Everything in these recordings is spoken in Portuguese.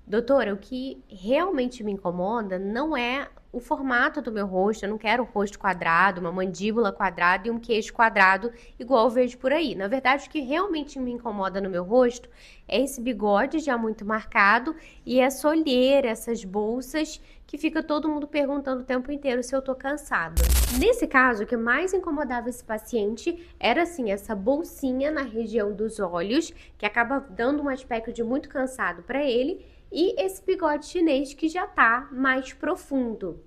Doutora, o que realmente me incomoda não é o formato do meu rosto, eu não quero um rosto quadrado, uma mandíbula quadrada e um queixo quadrado, igual eu vejo por aí. Na verdade, o que realmente me incomoda no meu rosto é esse bigode já muito marcado e essa olheira, essas bolsas que fica todo mundo perguntando o tempo inteiro se eu tô cansada. Nesse caso, o que mais incomodava esse paciente era assim, essa bolsinha na região dos olhos, que acaba dando um aspecto de muito cansado para ele, e esse bigode chinês que já está mais profundo.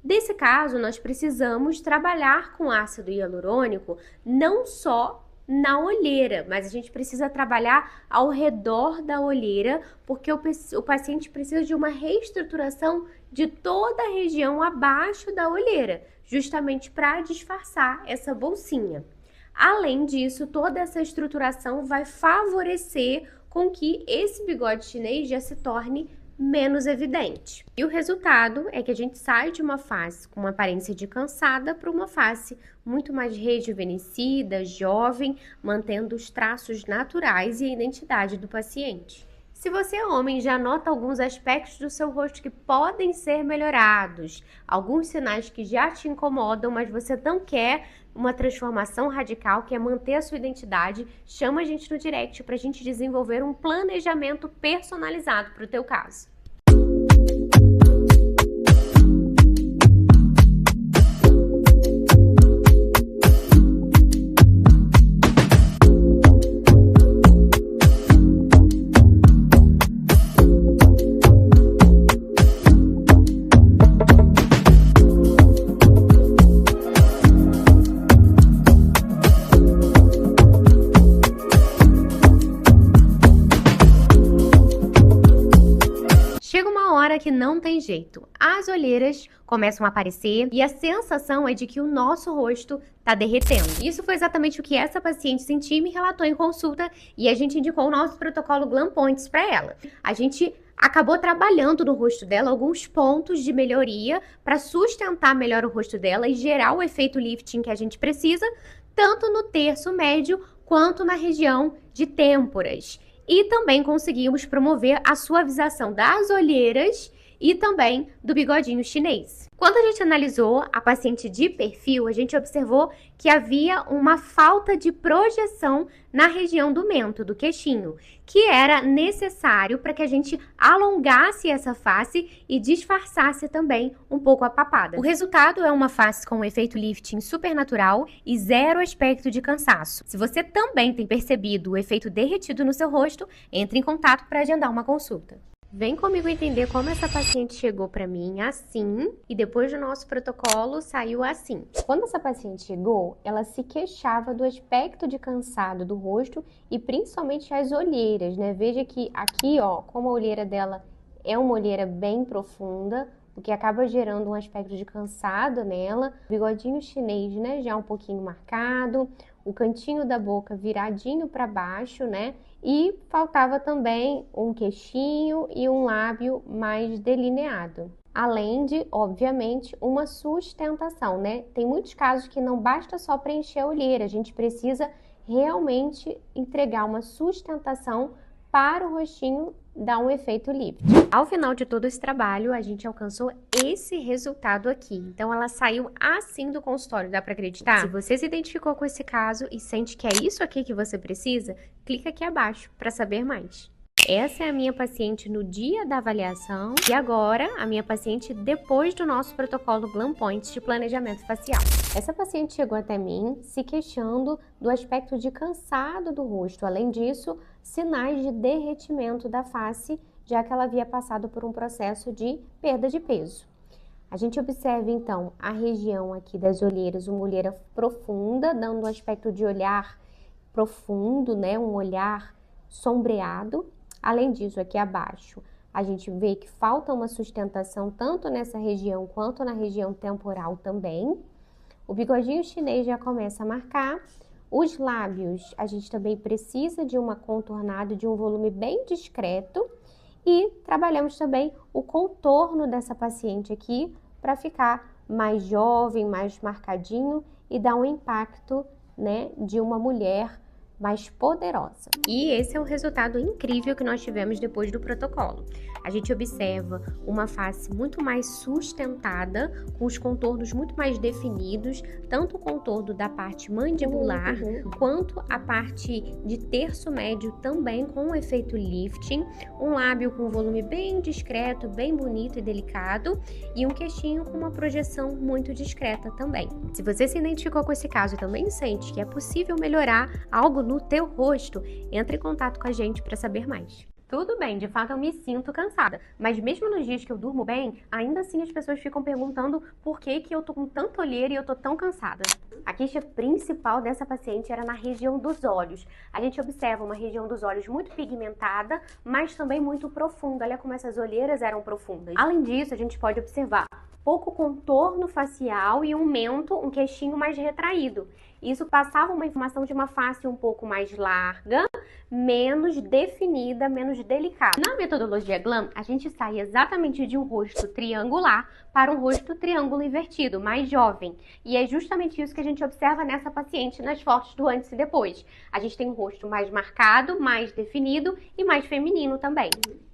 Nesse caso, nós precisamos trabalhar com ácido hialurônico não só na olheira, mas a gente precisa trabalhar ao redor da olheira, porque o paciente precisa de uma reestruturação de toda a região abaixo da olheira, justamente para disfarçar essa bolsinha. Além disso, toda essa estruturação vai favorecer com que esse bigode chinês já se torne menos evidente. E o resultado é que a gente sai de uma face com uma aparência de cansada para uma face muito mais rejuvenescida, jovem, mantendo os traços naturais e a identidade do paciente. Se você é homem, já nota alguns aspectos do seu rosto que podem ser melhorados, alguns sinais que já te incomodam, mas você não quer uma transformação radical, quer manter a sua identidade, chama a gente no direct para a gente desenvolver um planejamento personalizado para o teu caso. Chega uma hora que não tem jeito, as olheiras começam a aparecer e a sensação é de que o nosso rosto tá derretendo. Isso foi exatamente o que essa paciente sentiu e me relatou em consulta e a gente indicou o nosso protocolo Glam Points para ela. A gente acabou trabalhando no rosto dela alguns pontos de melhoria para sustentar melhor o rosto dela e gerar o efeito lifting que a gente precisa, tanto no terço médio quanto na região de têmporas. E também conseguimos promover a suavização das olheiras e também do bigodinho chinês. Quando a gente analisou a paciente de perfil, a gente observou que havia uma falta de projeção na região do mento, do queixinho, que era necessário para que a gente alongasse essa face e disfarçasse também um pouco a papada. O resultado é uma face com um efeito lifting super natural e zero aspecto de cansaço. Se você também tem percebido o efeito derretido no seu rosto, entre em contato para agendar uma consulta. Vem comigo entender como essa paciente chegou para mim assim e depois do nosso protocolo saiu assim. Quando essa paciente chegou, ela se queixava do aspecto de cansado do rosto e principalmente as olheiras, né? Veja que aqui, ó, como a olheira dela é uma olheira bem profunda, o que acaba gerando um aspecto de cansado nela, bigodinho chinês, né, já um pouquinho marcado, o cantinho da boca viradinho para baixo, né? E faltava também um queixinho e um lábio mais delineado. Além de, obviamente, uma sustentação, né? Tem muitos casos que não basta só preencher a olheira, a gente precisa realmente entregar uma sustentação para o rostinho dar um efeito lift. Ao final de todo esse trabalho, a gente alcançou esse resultado aqui. Então, ela saiu assim do consultório, dá para acreditar? Se você se identificou com esse caso e sente que é isso aqui que você precisa, clica aqui abaixo para saber mais. Essa é a minha paciente no dia da avaliação e agora a minha paciente depois do nosso protocolo Glam Points de planejamento facial. Essa paciente chegou até mim se queixando do aspecto de cansado do rosto. Além disso, sinais de derretimento da face, já que ela havia passado por um processo de perda de peso. A gente observa então a região aqui das olheiras, uma olheira profunda, dando um aspecto de olhar profundo, né? Um olhar sombreado. Além disso, aqui abaixo, a gente vê que falta uma sustentação tanto nessa região quanto na região temporal também. O bigodinho chinês já começa a marcar. Os lábios, a gente também precisa de uma contornada, de um volume bem discreto. E trabalhamos também o contorno dessa paciente aqui para ficar mais jovem, mais marcadinho e dar um impacto, né, de uma mulher mais poderosa. E esse é o resultado incrível que nós tivemos depois do protocolo. A gente observa uma face muito mais sustentada, com os contornos muito mais definidos, tanto o contorno da parte mandibular, quanto a parte de terço médio também com um efeito lifting, um lábio com volume bem discreto, bem bonito e delicado, e um queixinho com uma projeção muito discreta também. Se você se identificou com esse caso e também sente que é possível melhorar algo no teu rosto, entre em contato com a gente para saber mais. Tudo bem, de fato eu me sinto cansada, mas mesmo nos dias que eu durmo bem, ainda assim as pessoas ficam perguntando por que eu tô com tanta olheira e eu tô tão cansada. A queixa principal dessa paciente era na região dos olhos. A gente observa uma região dos olhos muito pigmentada, mas também muito profunda. Olha como essas olheiras eram profundas. Além disso, a gente pode observar pouco contorno facial e um mento, um queixinho mais retraído. Isso passava uma informação de uma face um pouco mais larga, menos definida, menos delicada. Na metodologia GLAM, a gente sai exatamente de um rosto triangular para um rosto triângulo invertido, mais jovem. E é justamente isso que a gente observa nessa paciente nas fotos do antes e depois. A gente tem um rosto mais marcado, mais definido e mais feminino também.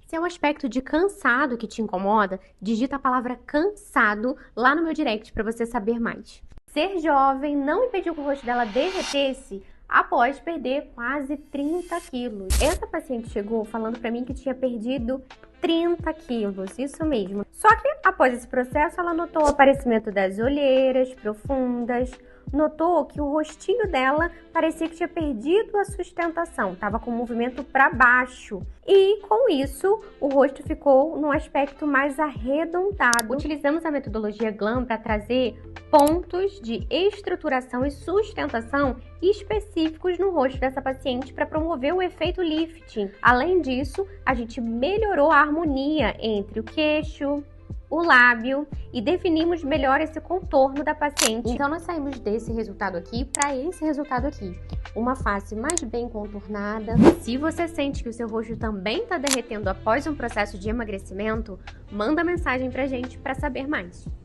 Se é o aspecto de cansado que te incomoda, digita a palavra cansado lá no meu direct para você saber mais. Ser jovem não impediu que o rosto dela derretesse após perder quase 30 quilos. Essa paciente chegou falando para mim que tinha perdido 30 quilos, isso mesmo. Só que após esse processo ela notou o aparecimento das olheiras profundas, notou que o rostinho dela parecia que tinha perdido a sustentação, estava com o movimento para baixo. E com isso, o rosto ficou num aspecto mais arredondado. Utilizamos a metodologia GLAM para trazer pontos de estruturação e sustentação específicos no rosto dessa paciente para promover o efeito lifting. Além disso, a gente melhorou a harmonia entre o queixo, o lábio e definimos melhor esse contorno da paciente. Então nós saímos desse resultado aqui para esse resultado aqui. Uma face mais bem contornada. Se você sente que o seu rosto também está derretendo após um processo de emagrecimento, manda mensagem pra gente para saber mais. –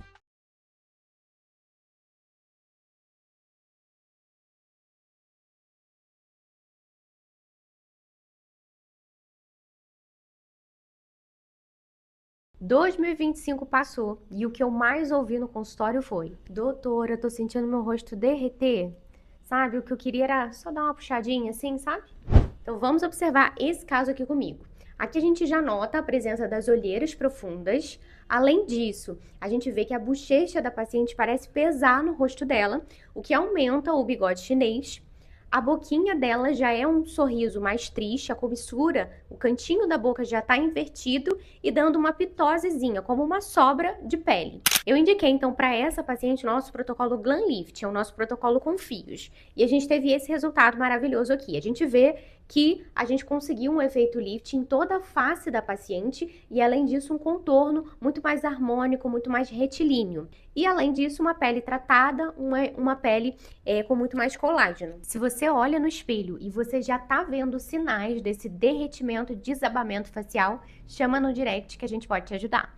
2025 passou e o que eu mais ouvi no consultório foi: doutora, eu tô sentindo meu rosto derreter. Sabe, o que eu queria era só dar uma puxadinha assim, sabe? Então vamos observar esse caso aqui comigo. Aqui a gente já nota a presença das olheiras profundas. Além disso, a gente vê que a bochecha da paciente parece pesar no rosto dela, o que aumenta o bigode chinês. A boquinha dela já é um sorriso mais triste, a comissura, o cantinho da boca já está invertido e dando uma pitosezinha, como uma sobra de pele. Eu indiquei então para essa paciente o nosso protocolo Glam Lift, é o nosso protocolo com fios. E a gente teve esse resultado maravilhoso aqui. A gente vê que a gente conseguiu um efeito lift em toda a face da paciente e, além disso, um contorno muito mais harmônico, muito mais retilíneo. E, além disso, uma pele tratada, uma pele com muito mais colágeno. Se você olha no espelho e você já tá vendo sinais desse derretimento e desabamento facial, chama no direct que a gente pode te ajudar.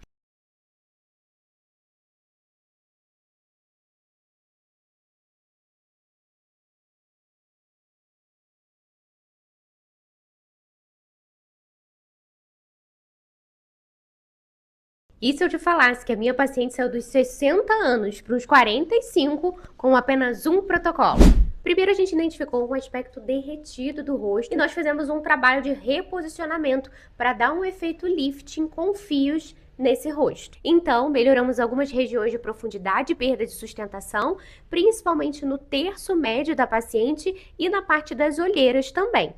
E se eu te falasse que a minha paciente saiu dos 60 anos para os 45 com apenas um protocolo? Primeiro a gente identificou um aspecto derretido do rosto e nós fizemos um trabalho de reposicionamento para dar um efeito lifting com fios nesse rosto. Então, melhoramos algumas regiões de profundidade e perda de sustentação, principalmente no terço médio da paciente e na parte das olheiras também.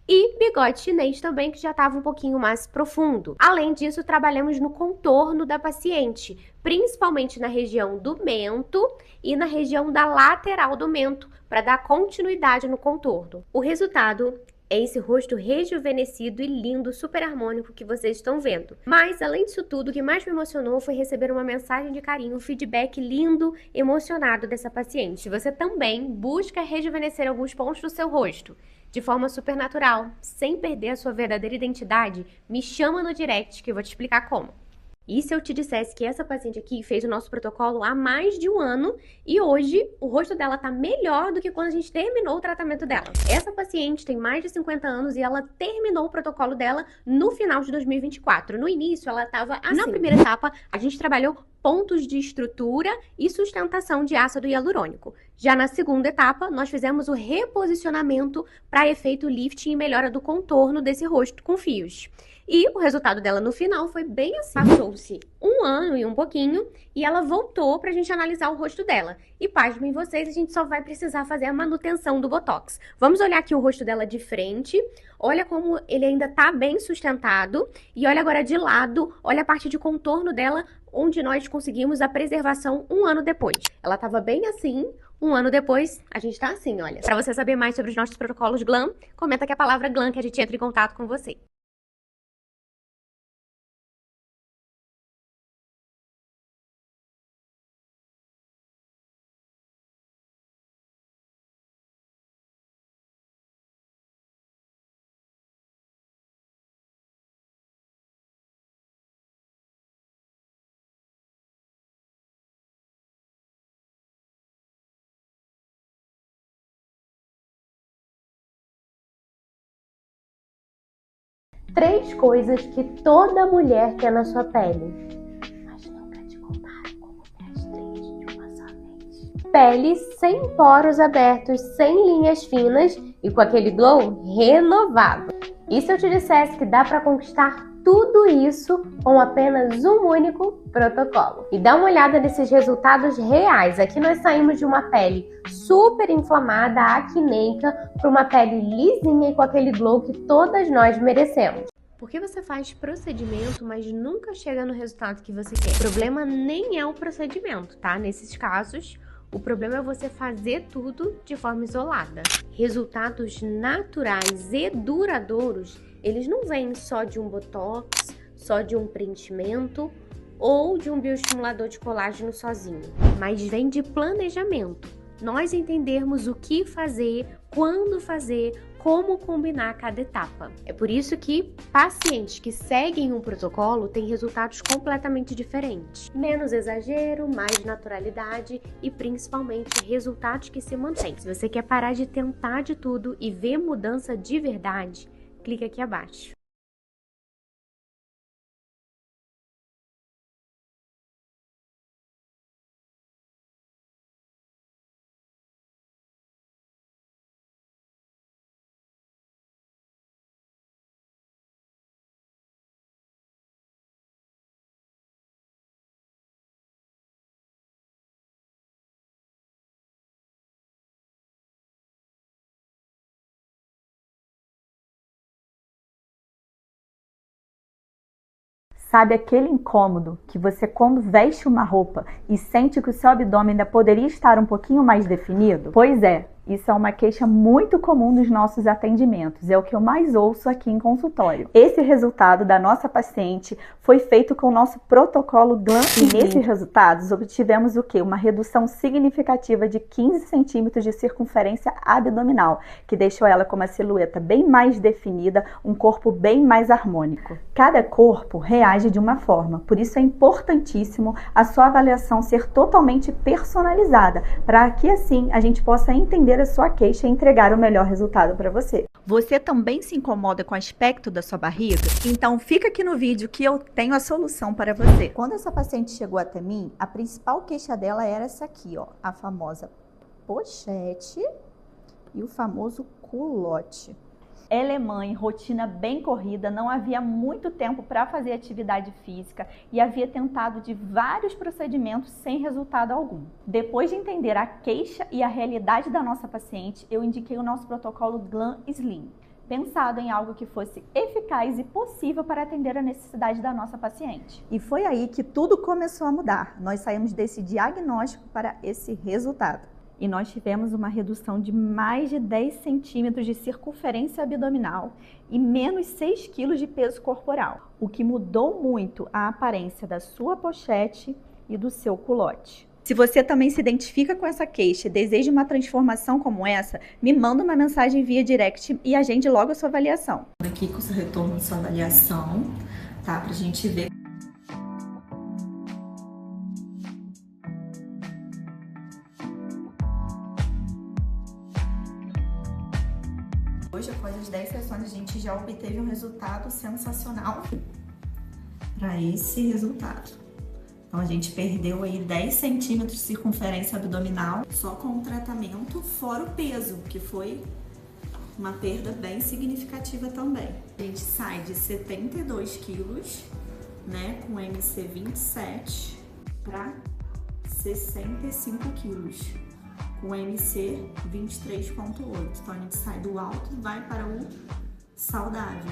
E bigode chinês também, que já estava um pouquinho mais profundo. Além disso, trabalhamos no contorno da paciente, principalmente na região do mento e na região da lateral do mento, para dar continuidade no contorno. O resultado é esse rosto rejuvenescido e lindo, super harmônico que vocês estão vendo. Mas, além disso tudo, o que mais me emocionou foi receber uma mensagem de carinho, um feedback lindo, emocionado dessa paciente. Você também busca rejuvenescer alguns pontos do seu rosto de forma super natural, sem perder a sua verdadeira identidade? Me chama no direct que eu vou te explicar como. E se eu te dissesse que essa paciente aqui fez o nosso protocolo há mais de um ano e hoje o rosto dela tá melhor do que quando a gente terminou o tratamento dela. Essa paciente tem mais de 50 anos e ela terminou o protocolo dela no final de 2024. No início, ela tava assim. Na primeira etapa, a gente trabalhou pontos de estrutura e sustentação de ácido hialurônico. Já na segunda etapa, nós fizemos o reposicionamento para efeito lifting e melhora do contorno desse rosto com fios. E o resultado dela no final foi bem assim. Passou-se um ano e um pouquinho e ela voltou pra gente analisar o rosto dela. E pasmem vocês, a gente só vai precisar fazer a manutenção do Botox. Vamos olhar aqui o rosto dela de frente. Olha como ele ainda tá bem sustentado. E olha agora de lado, olha a parte de contorno dela, onde nós conseguimos a preservação um ano depois. Ela tava bem assim. Um ano depois, a gente tá assim, olha. Pra você saber mais sobre os nossos protocolos GLAM, comenta aqui a palavra GLAM que a gente entra em contato com você. Três coisas que toda mulher quer na sua pele. Mas nunca te contaram como é as três de uma só vez. Pele sem poros abertos, sem linhas finas e com aquele glow renovado. E se eu te dissesse que dá para conquistar tudo isso com apenas um único protocolo? E dá uma olhada nesses resultados reais. Aqui nós saímos de uma pele super inflamada, acneica, para uma pele lisinha e com aquele glow que todas nós merecemos. Porque você faz procedimento, mas nunca chega no resultado que você quer. O problema nem é o procedimento, tá? Nesses casos, o problema é você fazer tudo de forma isolada. Resultados naturais e duradouros, eles não vêm só de um botox, só de um preenchimento ou de um bioestimulador de colágeno sozinho, mas vem de planejamento. Nós entendermos o que fazer, quando fazer, como combinar cada etapa. É por isso que pacientes que seguem um protocolo têm resultados completamente diferentes. Menos exagero, mais naturalidade e principalmente resultados que se mantêm. Se você quer parar de tentar de tudo e ver mudança de verdade, clique aqui abaixo. Sabe aquele incômodo que você, quando veste uma roupa e sente que o seu abdômen ainda poderia estar um pouquinho mais definido? Pois é, isso é uma queixa muito comum dos nossos atendimentos, é o que eu mais ouço aqui em consultório. Esse resultado da nossa paciente foi feito com o nosso protocolo GLAM e nesses resultados obtivemos o quê? Uma redução significativa de 15 centímetros de circunferência abdominal, que deixou ela com uma silhueta bem mais definida, um corpo bem mais harmônico. Cada corpo reage de uma forma, por isso é importantíssimo a sua avaliação ser totalmente personalizada, para que assim a gente possa entender a sua queixa e entregar o melhor resultado para você. Você também se incomoda com o aspecto da sua barriga? Então fica aqui no vídeo que eu tenho a solução para você. Quando essa paciente chegou até mim, a principal queixa dela era essa aqui, ó, a famosa pochete e o famoso culote. Ela é mãe, rotina bem corrida, não havia muito tempo para fazer atividade física e havia tentado de vários procedimentos sem resultado algum. Depois de entender a queixa e a realidade da nossa paciente, eu indiquei o nosso protocolo GLAM Slim, pensado em algo que fosse eficaz e possível para atender a necessidade da nossa paciente. E foi aí que tudo começou a mudar. Nós saímos desse diagnóstico para esse resultado. E nós tivemos uma redução de mais de 10 centímetros de circunferência abdominal e menos 6 quilos de peso corporal, o que mudou muito a aparência da sua pochete e do seu culote. Se você também se identifica com essa queixa e deseja uma transformação como essa, me manda uma mensagem via direct e agende logo a sua avaliação. Aqui com o seu retorno da sua avaliação, tá? Pra gente ver. Hoje, após as 10 sessões, a gente já obteve um resultado sensacional para esse resultado. Então, a gente perdeu aí 10 centímetros de circunferência abdominal só com o tratamento, fora o peso, que foi uma perda bem significativa também. A gente sai de 72 quilos, né, com MC 27 para 65 quilos, com MC 23,8. Então, a gente sai do alto e vai para o saudável.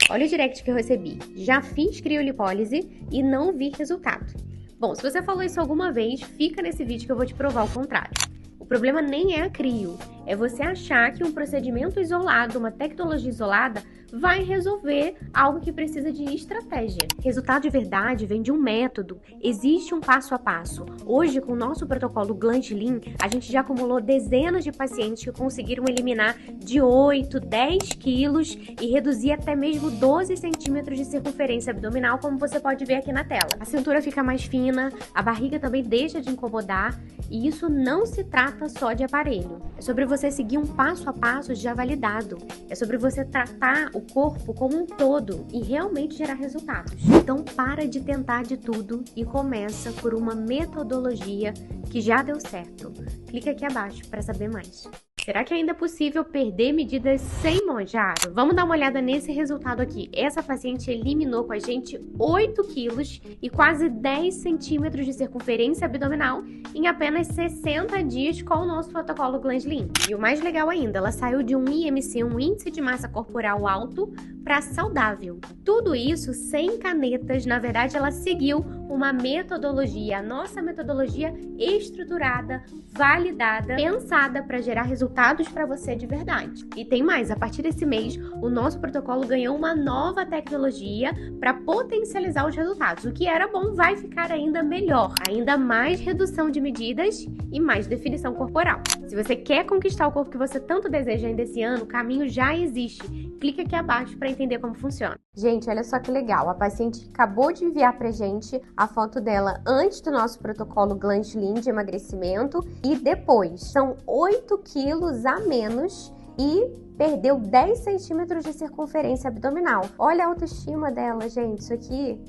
Olha o direct que eu recebi. Já fiz criolipólise e não vi resultado. Bom, se você falou isso alguma vez, fica nesse vídeo que eu vou te provar o contrário. O problema nem é a crio, é você achar que um procedimento isolado, uma tecnologia isolada, vai resolver algo que precisa de estratégia. Resultado de verdade vem de um método, existe um passo a passo. Hoje, com o nosso protocolo Gland Lean, a gente já acumulou dezenas de pacientes que conseguiram eliminar de 8, 10 quilos e reduzir até mesmo 12 centímetros de circunferência abdominal, como você pode ver aqui na tela. A cintura fica mais fina, a barriga também deixa de incomodar, e isso não se trata só de aparelho. É sobre você seguir um passo a passo já validado. É sobre você tratar o corpo como um todo e realmente gerar resultados. Então para de tentar de tudo e começa por uma metodologia que já deu certo. Clica aqui abaixo para saber mais. Será que ainda é possível perder medidas sem Mounjaro? Vamos dar uma olhada nesse resultado aqui. Essa paciente eliminou com a gente 8 quilos e quase 10 centímetros de circunferência abdominal em apenas 60 dias com o nosso protocolo Gland Lean. E o mais legal ainda, ela saiu de um IMC, um índice de massa corporal alto, para saudável. Tudo isso sem canetas, na verdade ela seguiu uma metodologia, a nossa metodologia estruturada, validada, pensada para gerar resultados para você de verdade. E tem mais, a partir desse mês, o nosso protocolo ganhou uma nova tecnologia para potencializar os resultados. O que era bom vai ficar ainda melhor, ainda mais redução de medidas e mais definição corporal. Se você quer conquistar o corpo que você tanto deseja ainda esse ano, o caminho já existe. Clica aqui abaixo para entender como funciona. Gente, olha só que legal. A paciente acabou de enviar pra gente a foto dela antes do nosso protocolo Gland Lean de emagrecimento e depois. São 8 quilos a menos e perdeu 10 centímetros de circunferência abdominal. Olha a autoestima dela, gente. Isso aqui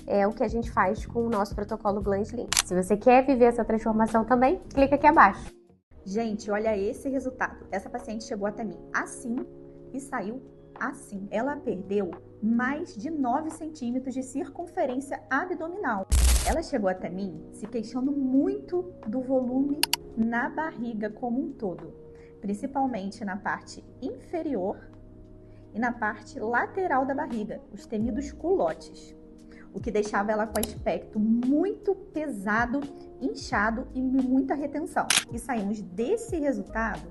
é o que a gente faz com o nosso protocolo Gland Lean. Se você quer viver essa transformação também, clica aqui abaixo. Gente, olha esse resultado. Essa paciente chegou até mim assim e saiu assim. Ela perdeu mais de 9 centímetros de circunferência abdominal. Ela chegou até mim se queixando muito do volume na barriga como um todo, principalmente na parte inferior e na parte lateral da barriga, os temidos culotes, o que deixava ela com aspecto muito pesado, inchado e muita retenção. E saímos desse resultado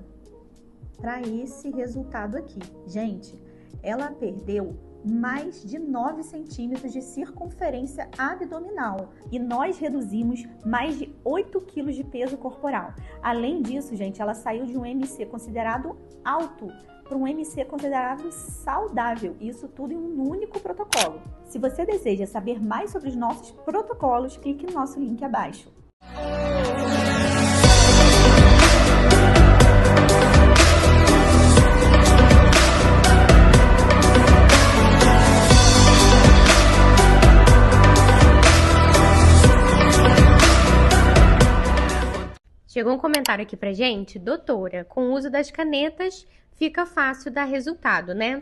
para esse resultado aqui. Gente, ela perdeu mais de 9 centímetros de circunferência abdominal e nós reduzimos mais de 8 quilos de peso corporal. Além disso, gente, ela saiu de um MC considerado alto para um MC considerado saudável. Isso tudo em um único protocolo. Se você deseja saber mais sobre os nossos protocolos, clique no nosso link abaixo. Chegou um comentário aqui pra gente, doutora, com o uso das canetas fica fácil dar resultado, né?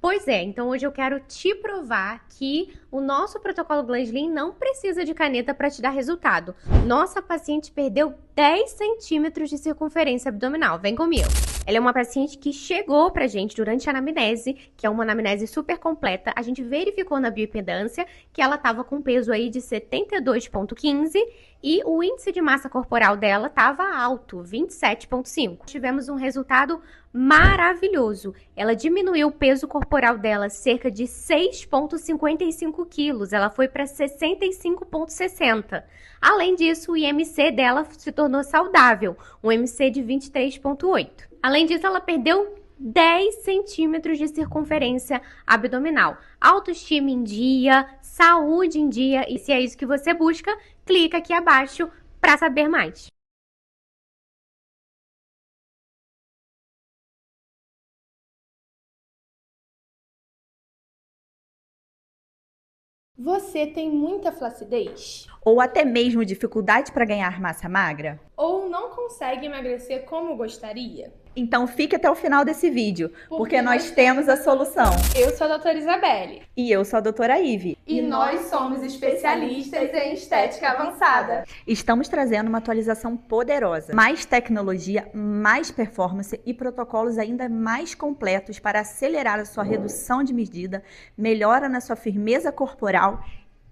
Pois é, então hoje eu quero te provar que o nosso protocolo Gland Lean não precisa de caneta para te dar resultado. Nossa paciente perdeu 10 centímetros de circunferência abdominal, vem comigo. Ela é uma paciente que chegou pra gente durante a anamnese, que é uma anamnese super completa. A gente verificou na bioimpedância que ela estava com peso aí de 72,15 e o índice de massa corporal dela estava alto, 27,5. Tivemos um resultado maravilhoso. Ela diminuiu o peso corporal dela cerca de 6,55 quilos. Ela foi para 65,60. Além disso, o IMC dela se tornou saudável, um IMC de 23,8. Além disso, ela perdeu 10 centímetros de circunferência abdominal. Autoestima em dia, saúde em dia. E se é isso que você busca, clica aqui abaixo para saber mais. Você tem muita flacidez? Ou até mesmo dificuldade para ganhar massa magra? Ou não consegue emagrecer como gostaria? Então fique até o final desse vídeo, porque nós temos a solução. Eu sou a doutora Isabelle. E eu sou a doutora Ive. E nós somos especialistas em estética avançada. Estamos trazendo uma atualização poderosa. Mais tecnologia, mais performance e protocolos ainda mais completos para acelerar a sua redução de medida, melhora na sua firmeza corporal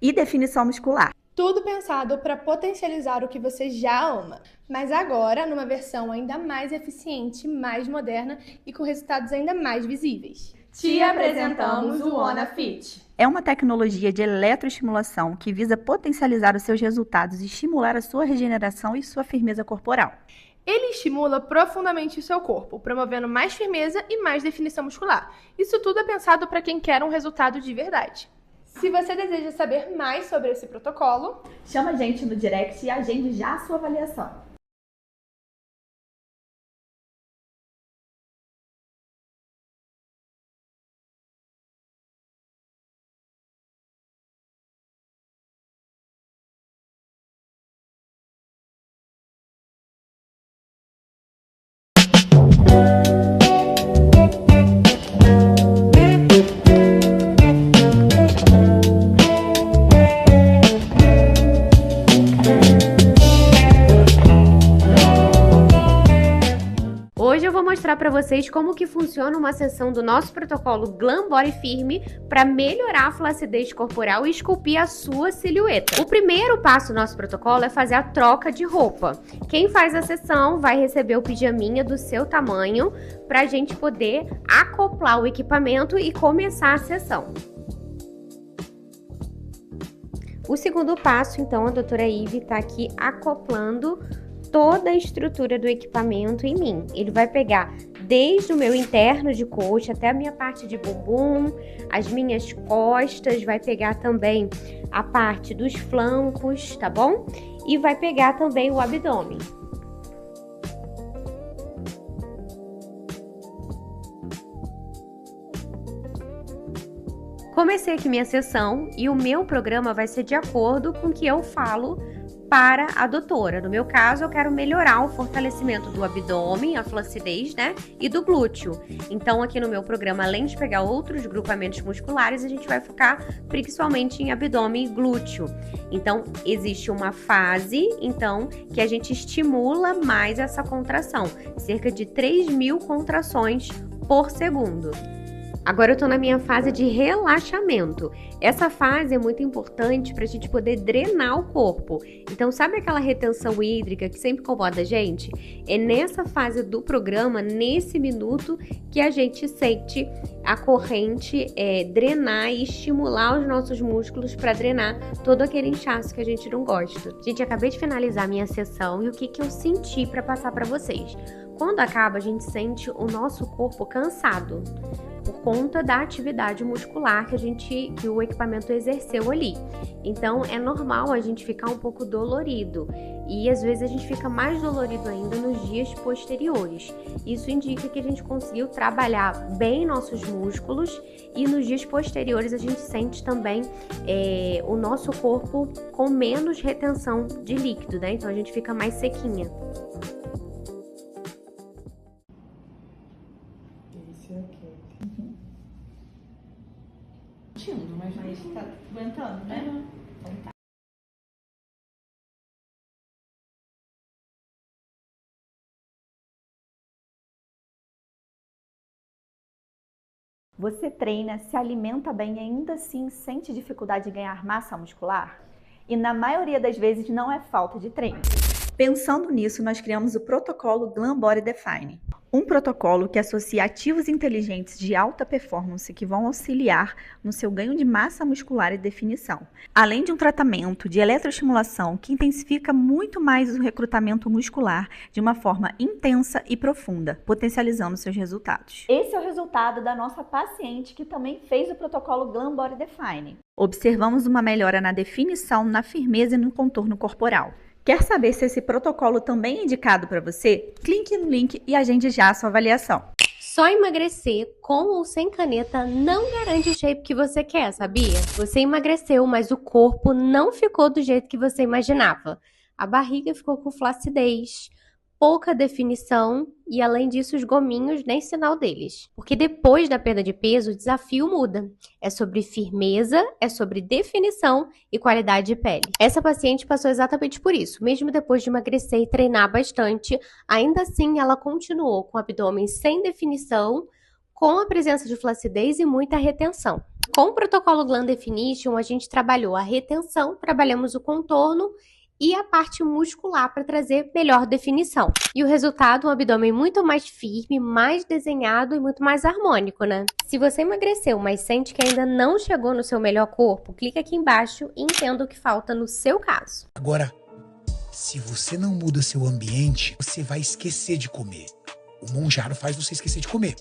e definição muscular. Tudo pensado para potencializar o que você já ama, mas agora numa versão ainda mais eficiente, mais moderna e com resultados ainda mais visíveis. Te apresentamos o OnaFit. É uma tecnologia de eletroestimulação que visa potencializar os seus resultados e estimular a sua regeneração e sua firmeza corporal. Ele estimula profundamente o seu corpo, promovendo mais firmeza e mais definição muscular. Isso tudo é pensado para quem quer um resultado de verdade. Se você deseja saber mais sobre esse protocolo, chama a gente no direct e agende já a sua avaliação. Hoje eu vou mostrar para vocês como que funciona uma sessão do nosso protocolo Glam Body Firme para melhorar a flacidez corporal e esculpir a sua silhueta. O primeiro passo do nosso protocolo é fazer a troca de roupa. Quem faz a sessão vai receber o pijaminha do seu tamanho para a gente poder acoplar o equipamento e começar a sessão. O segundo passo, então, a doutora Ive está aqui acoplando toda a estrutura do equipamento em mim. Ele vai pegar desde o meu interno de coxa até a minha parte de bumbum, as minhas costas, vai pegar também a parte dos flancos, tá bom? E vai pegar também o abdômen. Comecei aqui minha sessão e o meu programa vai ser de acordo com o que eu falo para a doutora. No meu caso, eu quero melhorar o fortalecimento do abdômen, a flacidez, né? E do glúteo. Então, aqui no meu programa, além de pegar outros grupamentos musculares, a gente vai focar principalmente em abdômen e glúteo. Então, existe uma fase, então, que a gente estimula mais essa contração. Cerca de 3.000 contrações por segundo. Agora eu tô na minha fase de relaxamento. Essa fase é muito importante pra gente poder drenar o corpo. Então, sabe aquela retenção hídrica que sempre incomoda a gente? É nessa fase do programa, nesse minuto, que a gente sente a corrente drenar e estimular os nossos músculos para drenar todo aquele inchaço que a gente não gosta. Gente, acabei de finalizar a minha sessão e o que eu senti para passar para vocês. Quando acaba, a gente sente o nosso corpo cansado por conta da atividade muscular que o equipamento exerceu ali. Então, é normal a gente ficar um pouco dolorido e às vezes a gente fica mais dolorido ainda nos dias posteriores. Isso indica que a gente conseguiu trabalhar bem nossos músculos e nos dias posteriores a gente sente também o nosso corpo com menos retenção de líquido, né? Então, a gente fica mais sequinha. Mas tá aguentando, né? Então tá. Você treina, se alimenta bem e ainda assim sente dificuldade de ganhar massa muscular? E na maioria das vezes não é falta de treino. Pensando nisso, nós criamos o protocolo Glam Body Define. Um protocolo que associa ativos inteligentes de alta performance que vão auxiliar no seu ganho de massa muscular e definição. Além de um tratamento de eletroestimulação que intensifica muito mais o recrutamento muscular de uma forma intensa e profunda, potencializando seus resultados. Esse é o resultado da nossa paciente que também fez o protocolo Glam Body Define. Observamos uma melhora na definição, na firmeza e no contorno corporal. Quer saber se esse protocolo também é indicado para você? Clique no link e agende já a sua avaliação. Só emagrecer com ou sem caneta não garante o shape que você quer, sabia? Você emagreceu, mas o corpo não ficou do jeito que você imaginava. A barriga ficou com flacidez, pouca definição e, além disso, os gominhos nem sinal deles. Porque depois da perda de peso, o desafio muda. É sobre firmeza, é sobre definição e qualidade de pele. Essa paciente passou exatamente por isso. Mesmo depois de emagrecer e treinar bastante, ainda assim ela continuou com o abdômen sem definição, com a presença de flacidez e muita retenção. Com o protocolo Glam Definition, a gente trabalhou a retenção, trabalhamos o contorno e a parte muscular para trazer melhor definição. E o resultado, um abdômen muito mais firme, mais desenhado e muito mais harmônico, né? Se você emagreceu, mas sente que ainda não chegou no seu melhor corpo, clica aqui embaixo e entenda o que falta no seu caso. Agora, se você não muda seu ambiente, você vai esquecer de comer. O Monjaro faz você esquecer de comer.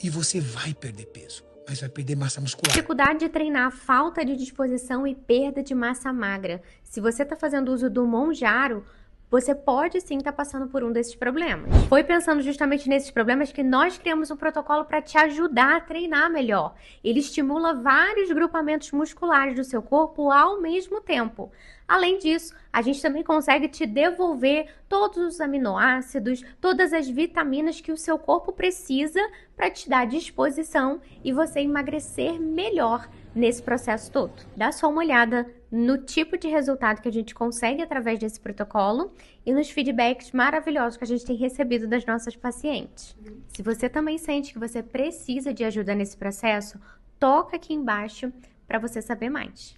E você vai perder peso, mas vai perder massa muscular. Dificuldade de treinar, falta de disposição e perda de massa magra. Se você está fazendo uso do Monjaro, você pode sim estar passando por um desses problemas. Foi pensando justamente nesses problemas que nós criamos um protocolo para te ajudar a treinar melhor. Ele estimula vários grupamentos musculares do seu corpo ao mesmo tempo. Além disso, a gente também consegue te devolver todos os aminoácidos, todas as vitaminas que o seu corpo precisa para te dar disposição e você emagrecer melhor nesse processo todo. Dá só uma olhada no tipo de resultado que a gente consegue através desse protocolo e nos feedbacks maravilhosos que a gente tem recebido das nossas pacientes. Se você também sente que você precisa de ajuda nesse processo, toca aqui embaixo para você saber mais.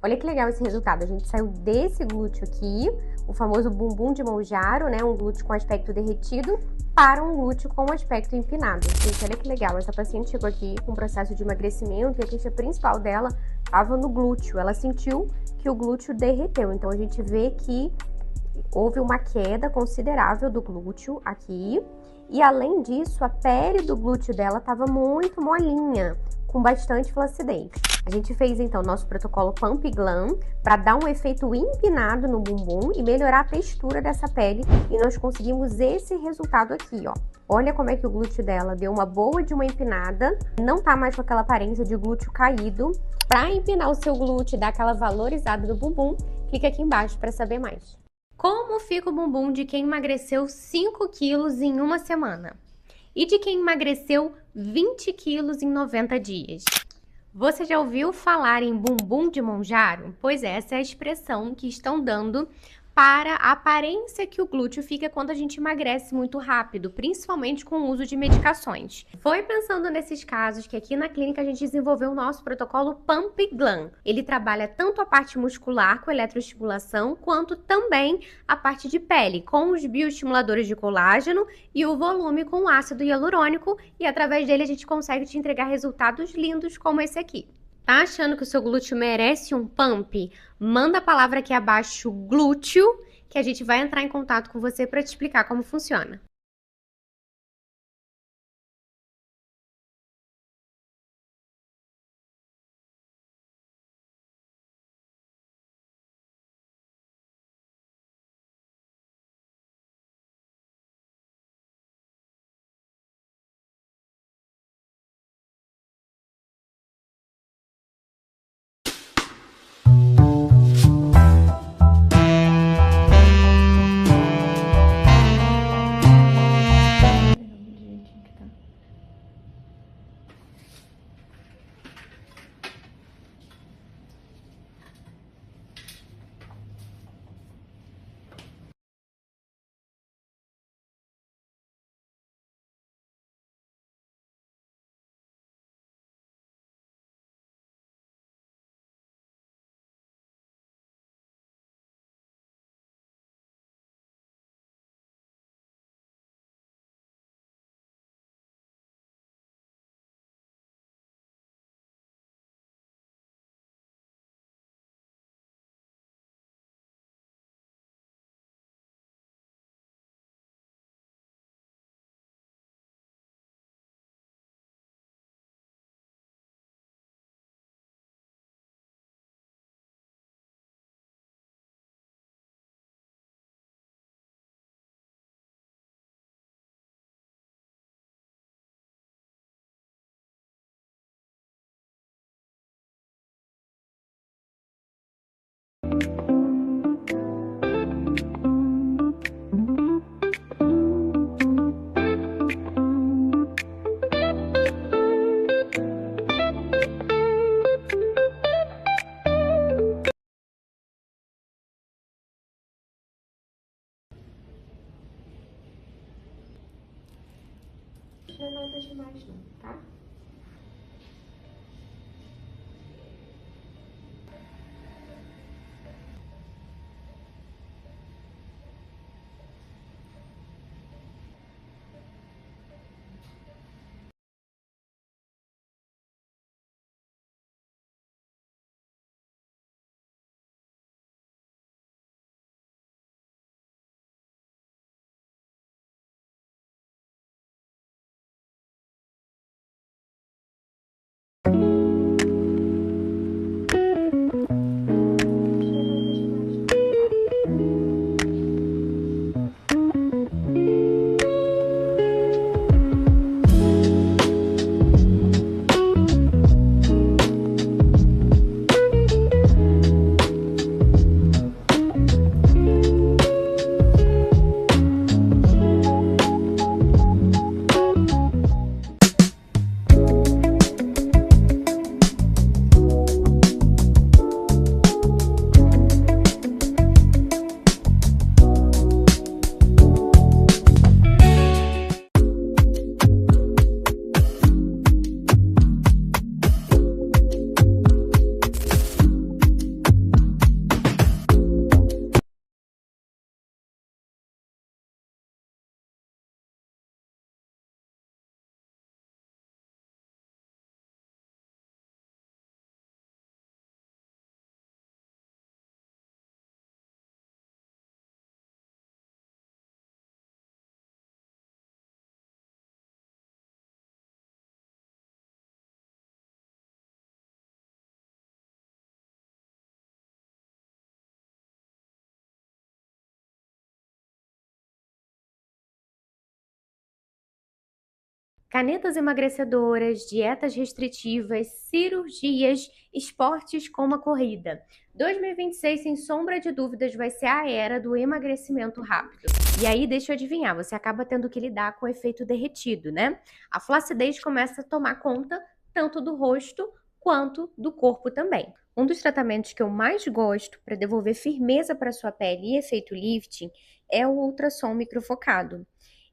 Olha que legal esse resultado, a gente saiu desse glúteo aqui, o famoso bumbum de Monjaro, né, um glúteo com aspecto derretido, para um glúteo com aspecto empinado. Gente, olha que legal, essa paciente chegou aqui com um processo de emagrecimento e a queixa principal dela estava no glúteo, ela sentiu que o glúteo derreteu, então a gente vê que houve uma queda considerável do glúteo aqui, e além disso, a pele do glúteo dela estava muito molinha, com bastante flacidez. A gente fez então nosso protocolo Pump Glam para dar um efeito empinado no bumbum e melhorar a textura dessa pele, e nós conseguimos esse resultado aqui, ó. Olha como é que o glúteo dela deu uma boa de uma empinada, não tá mais com aquela aparência de glúteo caído. Para empinar o seu glúteo e dar aquela valorizada no bumbum, clica aqui embaixo para saber mais. Como fica o bumbum de quem emagreceu 5 quilos em uma semana? E de quem emagreceu 20 quilos em 90 dias? Você já ouviu falar em bumbum de Monjaro? Pois é, essa é a expressão que estão dando para a aparência que o glúteo fica quando a gente emagrece muito rápido, principalmente com o uso de medicações. Foi pensando nesses casos que aqui na clínica a gente desenvolveu o nosso protocolo Pump Glam. Ele trabalha tanto a parte muscular com eletroestimulação, quanto também a parte de pele, com os bioestimuladores de colágeno e o volume com ácido hialurônico, e através dele a gente consegue te entregar resultados lindos como esse aqui. Tá achando que o seu glúteo merece um pump? Manda a palavra aqui abaixo, glúteo, que a gente vai entrar em contato com você para te explicar como funciona. Canetas emagrecedoras, dietas restritivas, cirurgias, esportes como a corrida. 2026, sem sombra de dúvidas, vai ser a era do emagrecimento rápido. E aí, deixa eu adivinhar, você acaba tendo que lidar com o efeito derretido, né? A flacidez começa a tomar conta tanto do rosto quanto do corpo também. Um dos tratamentos que eu mais gosto para devolver firmeza para sua pele e efeito lifting é o ultrassom microfocado.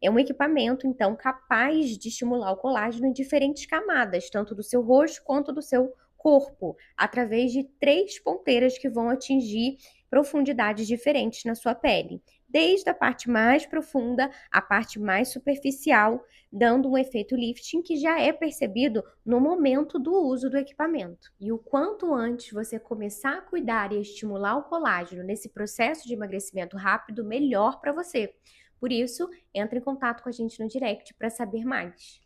É um equipamento, então, capaz de estimular o colágeno em diferentes camadas, tanto do seu rosto quanto do seu corpo, através de 3 ponteiras que vão atingir profundidades diferentes na sua pele, desde a parte mais profunda à parte mais superficial, dando um efeito lifting que já é percebido no momento do uso do equipamento. E o quanto antes você começar a cuidar e estimular o colágeno nesse processo de emagrecimento rápido, melhor para você. Por isso, entre em contato com a gente no direct para saber mais.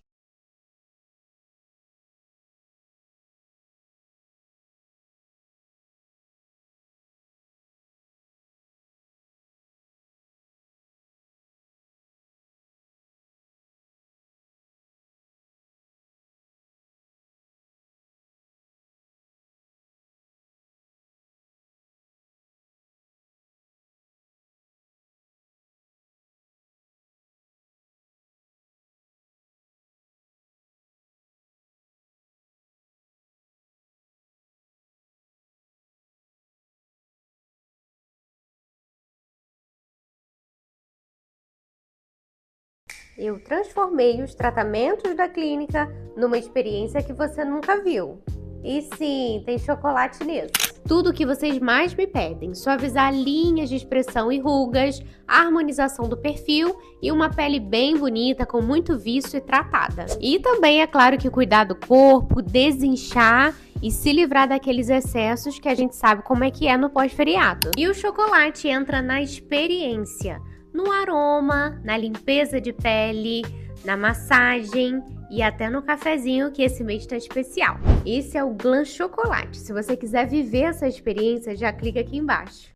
Eu transformei os tratamentos da clínica numa experiência que você nunca viu. E sim, tem chocolate nisso. Tudo o que vocês mais me pedem: suavizar linhas de expressão e rugas, a harmonização do perfil e uma pele bem bonita, com muito viço e tratada. E também, é claro, que cuidar do corpo, desinchar e se livrar daqueles excessos que a gente sabe como é que é no pós-feriado. E o chocolate entra na experiência, no aroma, na limpeza de pele, na massagem e até no cafezinho, que esse mês está especial. Esse é o Glam Chocolate. Se você quiser viver essa experiência, já clica aqui embaixo.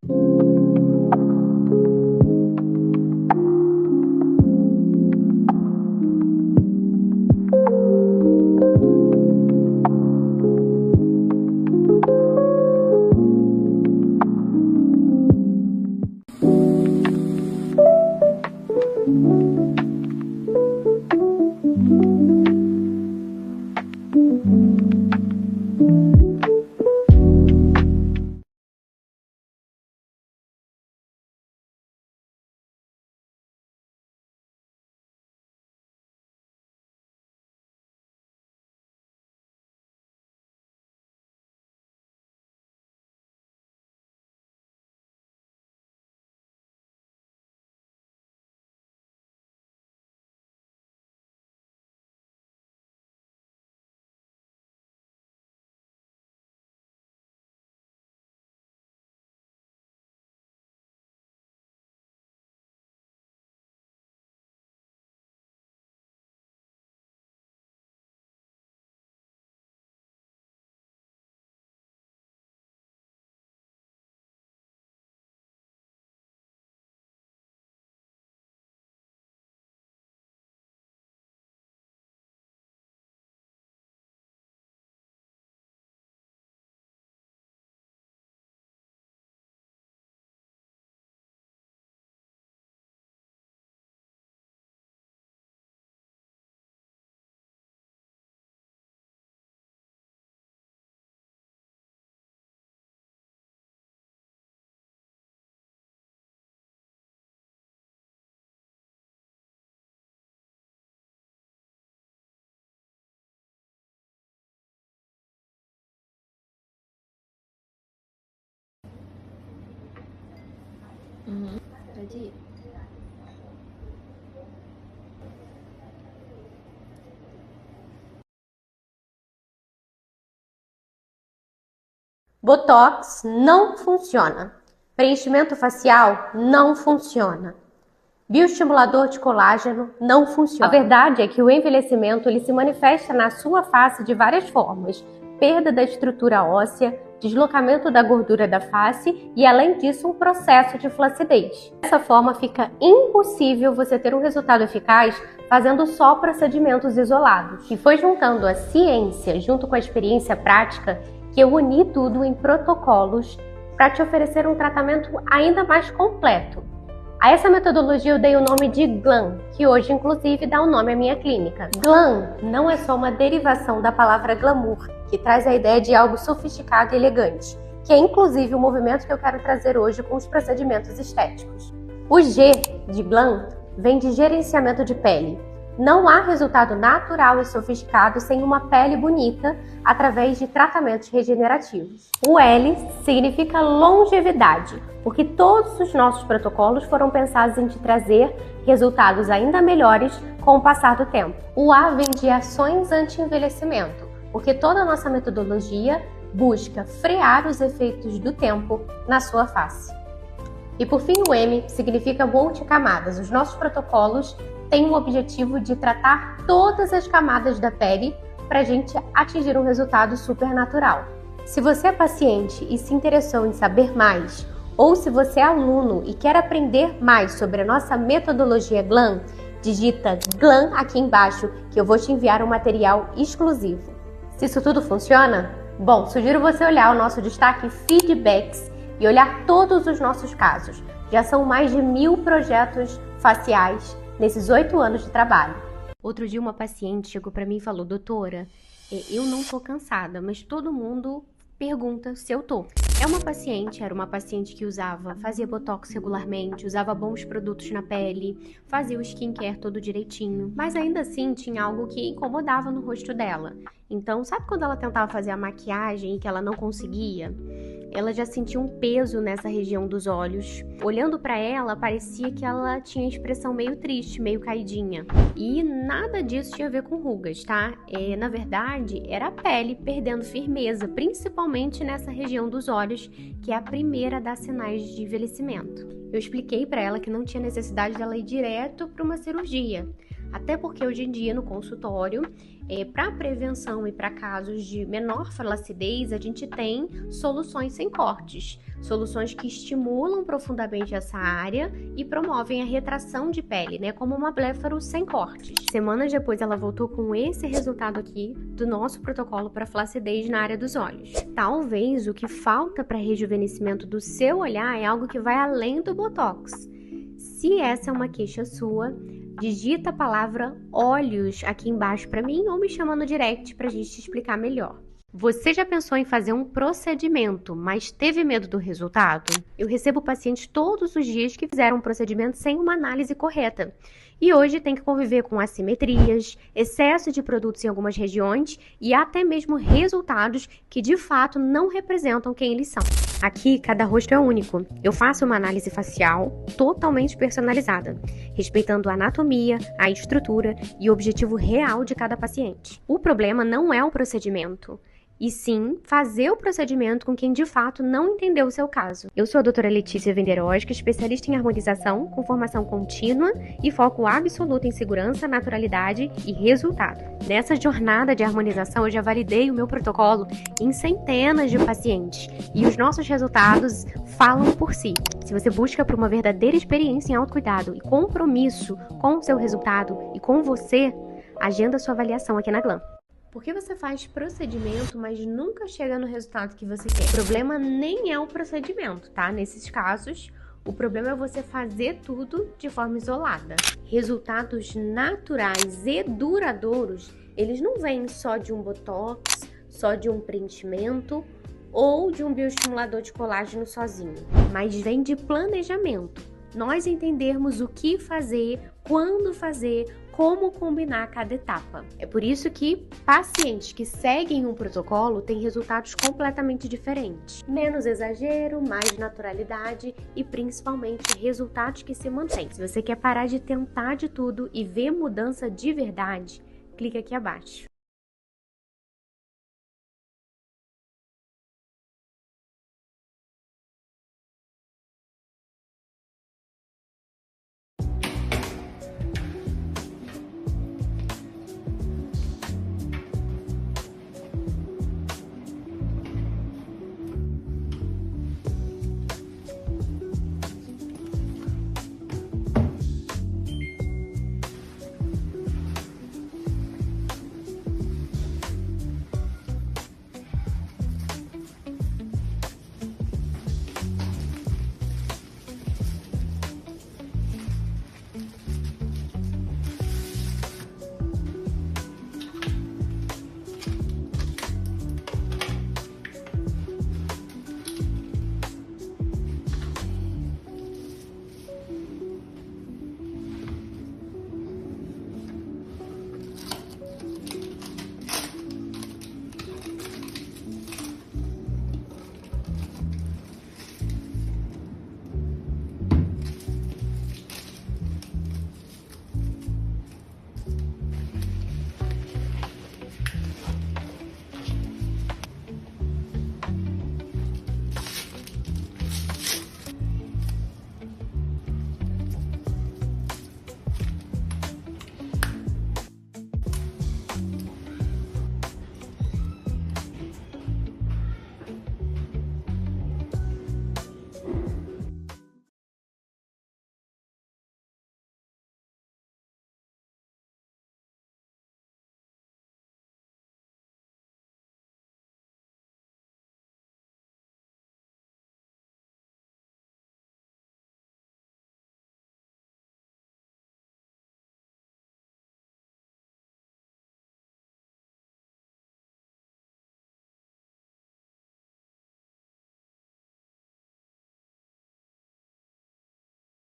Pode ir. Botox não funciona. Preenchimento facial não funciona. Bioestimulador de colágeno não funciona. A verdade é que o envelhecimento ele se manifesta na sua face de várias formas. Perda da estrutura óssea, deslocamento da gordura da face e, além disso, um processo de flacidez. Dessa forma, fica impossível você ter um resultado eficaz fazendo só procedimentos isolados. E foi juntando a ciência junto com a experiência prática que eu uni tudo em protocolos para te oferecer um tratamento ainda mais completo. A essa metodologia eu dei o nome de GLAM, que hoje inclusive dá o nome à minha clínica. GLAM não é só uma derivação da palavra glamour, que traz a ideia de algo sofisticado e elegante, que é inclusive o movimento que eu quero trazer hoje com os procedimentos estéticos. O G de GLAM vem de gerenciamento de pele. Não há resultado natural e sofisticado sem uma pele bonita através de tratamentos regenerativos. O L significa longevidade, porque todos os nossos protocolos foram pensados em te trazer resultados ainda melhores com o passar do tempo. O A vem de ações anti-envelhecimento, porque toda a nossa metodologia busca frear os efeitos do tempo na sua face. E por fim, o M significa multicamadas. Os nossos protocolos têm o objetivo de tratar todas as camadas da pele para a gente atingir um resultado super natural. Se você é paciente e se interessou em saber mais, ou se você é aluno e quer aprender mais sobre a nossa metodologia GLAM, digita GLAM aqui embaixo que eu vou te enviar um material exclusivo. Se isso tudo funciona, bom, sugiro você olhar o nosso destaque Feedbacks e olhar todos os nossos casos. Já são mais de 1000 projetos faciais nesses 8 anos de trabalho. Outro dia uma paciente chegou para mim e falou: doutora, eu não tô cansada, mas todo mundo pergunta se eu tô. Era uma paciente que fazia botox regularmente, usava bons produtos na pele, fazia o skincare todo direitinho, mas ainda assim tinha algo que incomodava no rosto dela. Então, sabe quando ela tentava fazer a maquiagem e que ela não conseguia? Ela já sentia um peso nessa região dos olhos. Olhando para ela, parecia que ela tinha expressão meio triste, meio caidinha. E nada disso tinha a ver com rugas, tá? Na verdade, era a pele perdendo firmeza, principalmente nessa região dos olhos, que é a primeira a dar sinais de envelhecimento. Eu expliquei para ela que não tinha necessidade dela ir direto para uma cirurgia. Até porque hoje em dia no consultório, para prevenção e para casos de menor flacidez, a gente tem soluções sem cortes. Soluções que estimulam profundamente essa área e promovem a retração de pele, né? Como uma blefaro sem cortes. Semanas depois ela voltou com esse resultado aqui do nosso protocolo para flacidez na área dos olhos. Talvez o que falta para rejuvenescimento do seu olhar é algo que vai além do Botox. Se essa é uma queixa sua, digita a palavra olhos aqui embaixo para mim ou me chama no direct para a gente te explicar melhor. Você já pensou em fazer um procedimento, mas teve medo do resultado? Eu recebo pacientes todos os dias que fizeram um procedimento sem uma análise correta. E hoje tem que conviver com assimetrias, excesso de produtos em algumas regiões e até mesmo resultados que de fato não representam quem eles são. Aqui, cada rosto é único. Eu faço uma análise facial totalmente personalizada, respeitando a anatomia, a estrutura e o objetivo real de cada paciente. O problema não é o procedimento, e sim fazer o procedimento com quem de fato não entendeu o seu caso. Eu sou a doutora Letícia Venderoski, especialista em harmonização, com formação contínua e foco absoluto em segurança, naturalidade e resultado. Nessa jornada de harmonização, eu já validei o meu protocolo em centenas de pacientes e os nossos resultados falam por si. Se você busca por uma verdadeira experiência em autocuidado e compromisso com o seu resultado e com você, agenda sua avaliação aqui na GLAM. Por que você faz procedimento, mas nunca chega no resultado que você quer? O problema nem é o procedimento, tá? Nesses casos, o problema é você fazer tudo de forma isolada. Resultados naturais e duradouros, eles não vêm só de um botox, só de um preenchimento ou de um bioestimulador de colágeno sozinho, mas vem de planejamento. Nós entendermos o que fazer, quando fazer, como combinar cada etapa. É por isso que pacientes que seguem um protocolo têm resultados completamente diferentes. Menos exagero, mais naturalidade e principalmente resultados que se mantêm. Se você quer parar de tentar de tudo e ver mudança de verdade, clica aqui abaixo.